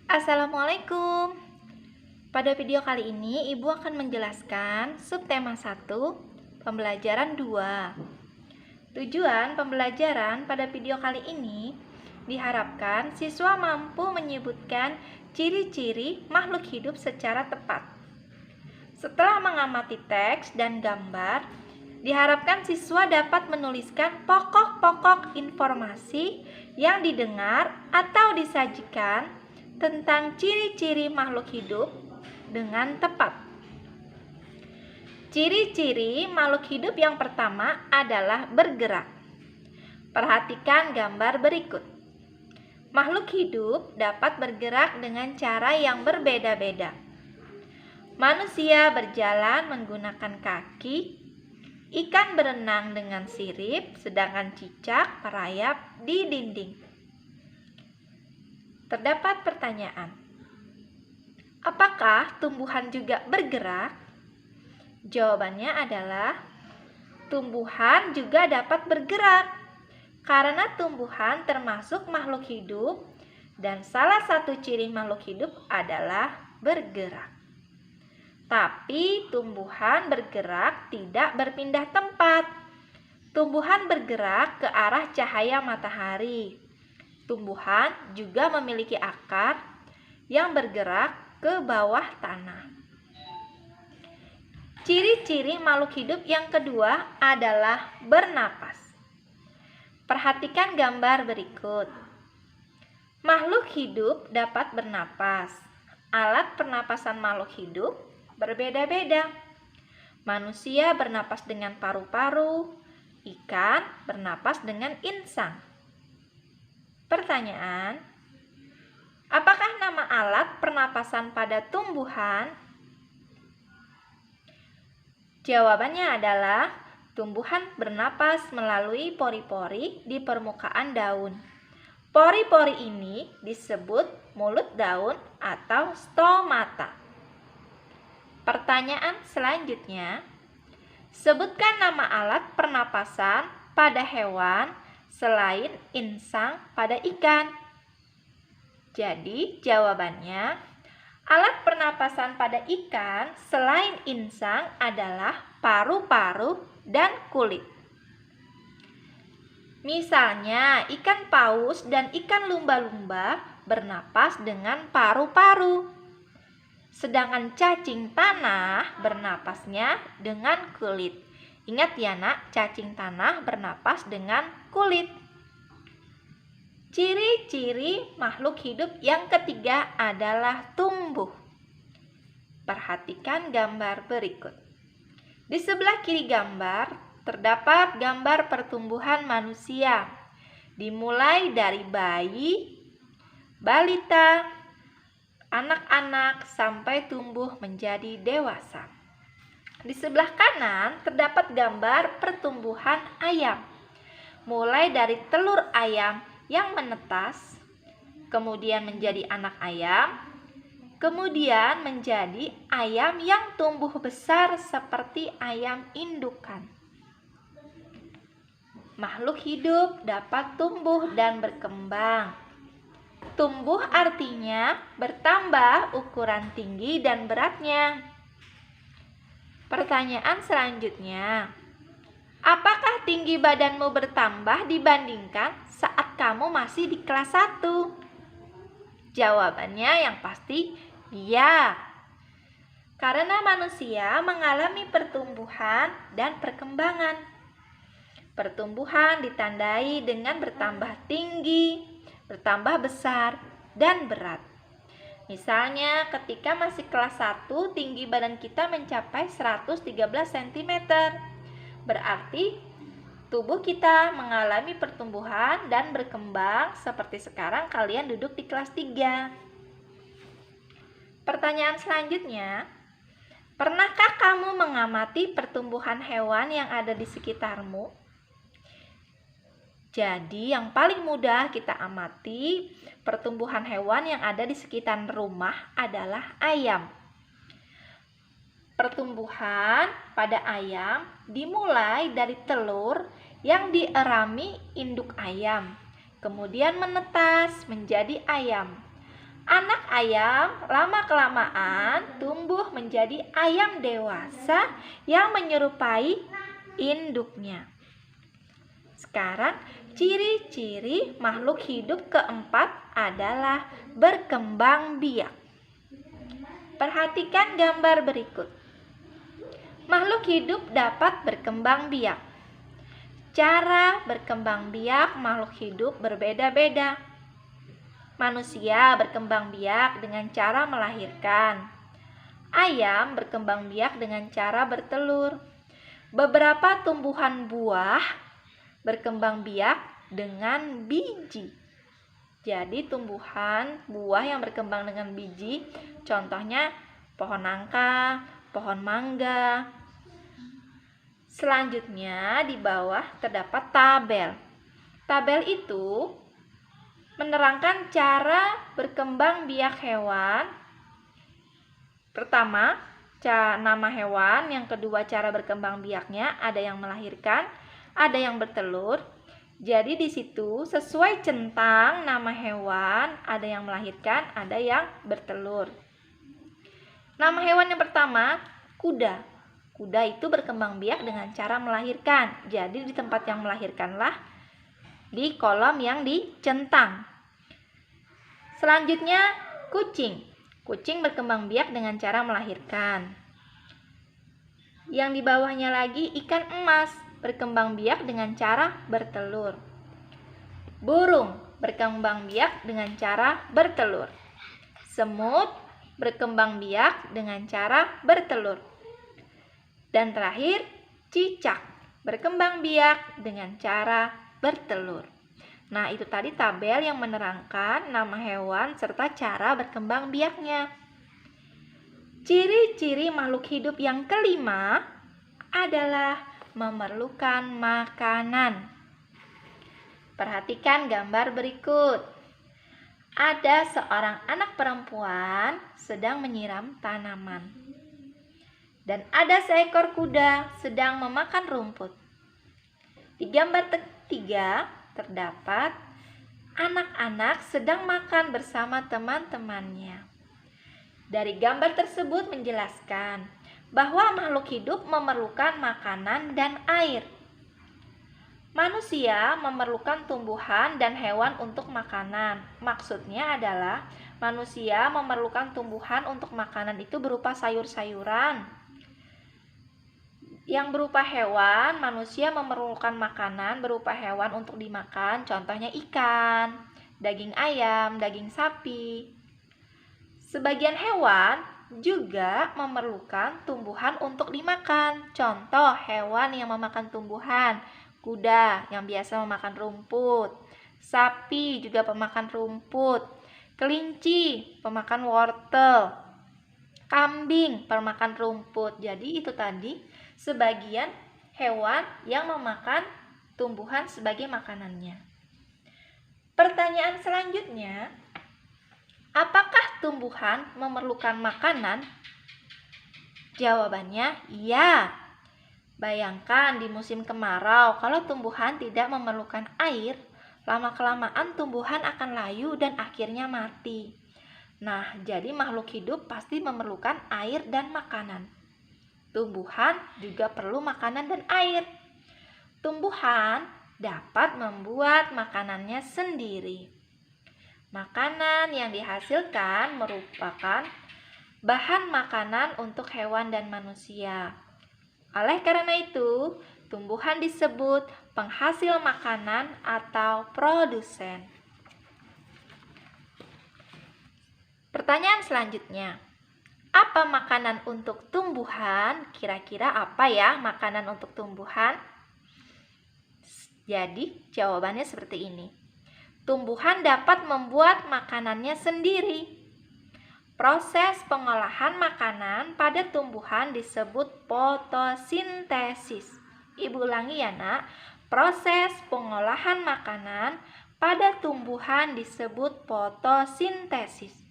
Assalamualaikum. Pada video kali ini, Ibu akan menjelaskan subtema 1, pembelajaran 2. Tujuan pembelajaran pada video kali ini diharapkan siswa mampu menyebutkan ciri-ciri makhluk hidup secara tepat. Setelah mengamati teks dan gambar, diharapkan siswa dapat menuliskan pokok-pokok informasi yang didengar atau disajikan tentang ciri-ciri makhluk hidup dengan tepat. Ciri-ciri makhluk hidup yang pertama adalah bergerak. Perhatikan gambar berikut. Makhluk hidup dapat bergerak dengan cara yang berbeda-beda. Manusia berjalan menggunakan kaki, ikan berenang dengan sirip, sedangkan cicak merayap di dinding. Terdapat pertanyaan, apakah tumbuhan juga bergerak? Jawabannya adalah tumbuhan juga dapat bergerak karena tumbuhan termasuk makhluk hidup dan salah satu ciri makhluk hidup adalah bergerak. Tapi tumbuhan bergerak tidak berpindah tempat. Tumbuhan bergerak ke arah cahaya matahari. Tumbuhan juga memiliki akar yang bergerak ke bawah tanah. Ciri-ciri makhluk hidup yang kedua adalah bernapas. Perhatikan gambar berikut. Makhluk hidup dapat bernapas. Alat pernapasan makhluk hidup berbeda-beda. Manusia bernapas dengan paru-paru, ikan bernapas dengan insang. Pertanyaan, apakah nama alat pernapasan pada tumbuhan? Jawabannya adalah tumbuhan bernapas melalui pori-pori di permukaan daun. Pori-pori ini disebut mulut daun atau stomata. Pertanyaan selanjutnya, sebutkan nama alat pernapasan pada hewan selain insang pada ikan. Jadi jawabannya, alat pernapasan pada ikan selain insang adalah paru-paru dan kulit. Misalnya ikan paus dan ikan lumba-lumba bernapas dengan paru-paru. Sedangkan cacing tanah bernapasnya dengan kulit. Ingat ya nak, cacing tanah bernapas dengan kulit. Ciri-ciri makhluk hidup yang ketiga adalah tumbuh. Perhatikan gambar berikut. Di sebelah kiri gambar terdapat gambar pertumbuhan manusia. Dimulai dari bayi, balita, anak-anak sampai tumbuh menjadi dewasa. Di sebelah kanan terdapat gambar pertumbuhan ayam. Mulai dari telur ayam yang menetas, kemudian menjadi anak ayam, kemudian menjadi ayam yang tumbuh besar seperti ayam indukan. Makhluk hidup dapat tumbuh dan berkembang. Tumbuh artinya bertambah ukuran tinggi dan beratnya. Pertanyaan selanjutnya, apakah tinggi badanmu bertambah dibandingkan saat kamu masih di kelas 1? Jawabannya yang pasti ya. Karena manusia mengalami pertumbuhan dan perkembangan. Pertumbuhan ditandai dengan bertambah tinggi, bertambah besar, dan berat. Misalnya ketika masih kelas 1 tinggi badan kita mencapai 113 cm. Berarti tubuh kita mengalami pertumbuhan dan berkembang seperti sekarang kalian duduk di kelas 3. Pertanyaan selanjutnya, pernahkah kamu mengamati pertumbuhan hewan yang ada di sekitarmu? Jadi yang paling mudah kita amati pertumbuhan hewan yang ada di sekitar rumah adalah ayam. Pertumbuhan pada ayam dimulai dari telur yang dierami induk ayam, kemudian menetas menjadi ayam. Anak ayam lama-kelamaan tumbuh menjadi ayam dewasa yang menyerupai induknya. Sekarang, ciri-ciri makhluk hidup keempat adalah berkembang biak. Perhatikan gambar berikut. Makhluk hidup dapat berkembang biak. Cara berkembang biak makhluk hidup berbeda-beda. Manusia berkembang biak dengan cara melahirkan. Ayam berkembang biak dengan cara bertelur. Beberapa tumbuhan buah berkembang biak dengan biji. Jadi tumbuhan buah yang berkembang dengan biji, contohnya pohon nangka, pohon mangga. Selanjutnya di bawah terdapat tabel. Tabel itu menerangkan cara berkembang biak hewan. Pertama, nama hewan. Yang kedua, cara berkembang biaknya. Ada yang melahirkan, ada yang bertelur. Jadi di situ sesuai centang nama hewan, ada yang melahirkan, ada yang bertelur. Nama hewan yang pertama, kuda. Kuda itu berkembang biak dengan cara melahirkan. Jadi di tempat yang melahirkanlah di kolom yang dicentang. Selanjutnya, kucing. Kucing berkembang biak dengan cara melahirkan. Yang di bawahnya lagi, ikan emas berkembang biak dengan cara bertelur. Burung berkembang biak dengan cara bertelur. Semut berkembang biak dengan cara bertelur. Dan terakhir, cicak berkembang biak dengan cara bertelur. Nah, itu tadi tabel yang menerangkan nama hewan serta cara berkembang biaknya. Ciri-ciri makhluk hidup yang kelima adalah memerlukan makanan. Perhatikan gambar berikut. Ada seorang anak perempuan sedang menyiram tanaman. Dan ada seekor kuda sedang memakan rumput. Di gambar ketiga terdapat anak-anak sedang makan bersama teman-temannya. Dari gambar tersebut menjelaskan bahwa makhluk hidup memerlukan makanan dan air. Manusia memerlukan tumbuhan dan hewan untuk makanan. Maksudnya adalah manusia memerlukan tumbuhan untuk makanan itu berupa sayur-sayuran. Yang berupa hewan, manusia memerlukan makanan berupa hewan untuk dimakan, contohnya ikan, daging ayam, daging sapi. Sebagian hewan juga memerlukan tumbuhan untuk dimakan, contoh hewan yang memakan tumbuhan, kuda yang biasa memakan rumput, sapi juga pemakan rumput, kelinci pemakan wortel, kambing pemakan rumput. Jadi itu tadi sebagian hewan yang memakan tumbuhan sebagai makanannya. Pertanyaan selanjutnya, apakah tumbuhan memerlukan makanan? Jawabannya iya. Bayangkan di musim kemarau, kalau tumbuhan tidak memerlukan air, lama-kelamaan tumbuhan akan layu dan akhirnya mati. Nah, jadi makhluk hidup pasti memerlukan air dan makanan. Tumbuhan juga perlu makanan dan air. Tumbuhan dapat membuat makanannya sendiri. Makanan yang dihasilkan merupakan bahan makanan untuk hewan dan manusia. Oleh karena itu, tumbuhan disebut penghasil makanan atau produsen. Pertanyaan selanjutnya, apa makanan untuk tumbuhan? Kira-kira apa ya makanan untuk tumbuhan? Jadi, jawabannya seperti ini. Tumbuhan dapat membuat makanannya sendiri. Proses pengolahan makanan pada tumbuhan disebut fotosintesis. Ibu ulangi ya, Nak. Proses pengolahan makanan pada tumbuhan disebut fotosintesis.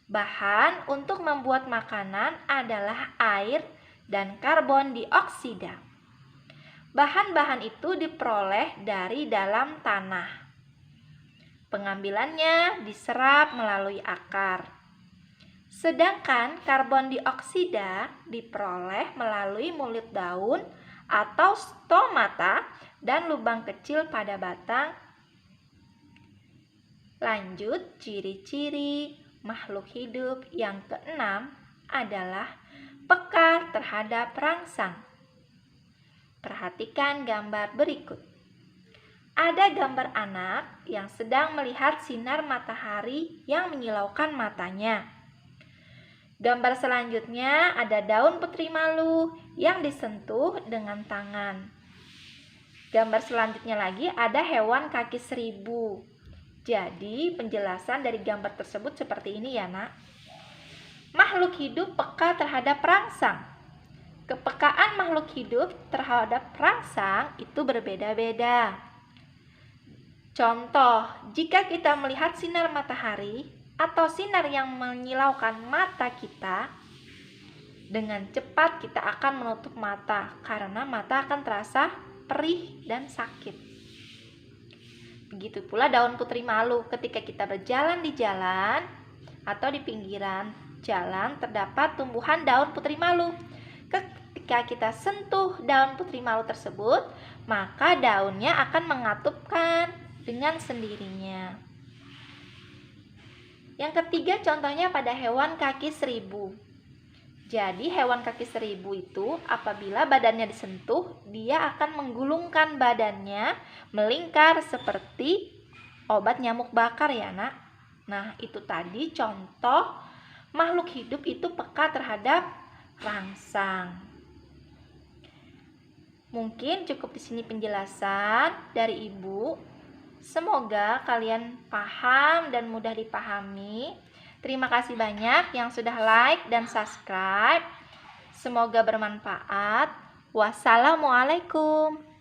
Bahan untuk membuat makanan adalah air dan karbon dioksida. Bahan-bahan itu diperoleh dari dalam tanah. Pengambilannya diserap melalui akar. Sedangkan karbon dioksida diperoleh melalui mulut daun atau stomata dan lubang kecil pada batang. Lanjut, ciri-ciri makhluk hidup yang keenam adalah peka terhadap rangsang. Perhatikan gambar berikut. Ada gambar anak yang sedang melihat sinar matahari yang menyilaukan matanya. Gambar selanjutnya ada daun putri malu yang disentuh dengan tangan. Gambar selanjutnya lagi ada hewan kaki seribu. Jadi penjelasan dari gambar tersebut seperti ini ya nak. Makhluk hidup peka terhadap rangsang. Kepekaan makhluk hidup terhadap rangsang itu berbeda-beda. Contoh, jika kita melihat sinar matahari atau sinar yang menyilaukan mata kita, dengan cepat kita akan menutup mata karena mata akan terasa perih dan sakit. Begitu pula daun putri malu, ketika kita berjalan di jalan atau di pinggiran jalan terdapat tumbuhan daun putri malu. Ketika kita sentuh daun putri malu tersebut, maka daunnya akan mengatupkan dengan sendirinya. Yang ketiga contohnya pada hewan kaki seribu. Jadi hewan kaki seribu itu apabila badannya disentuh, dia akan menggulungkan badannya melingkar seperti obat nyamuk bakar ya nak. Nah itu tadi contoh makhluk hidup itu peka terhadap rangsang. Mungkin cukup di sini penjelasan dari Ibu. Semoga kalian paham dan mudah dipahami. Terima kasih banyak yang sudah like dan subscribe. Semoga bermanfaat. Wassalamualaikum.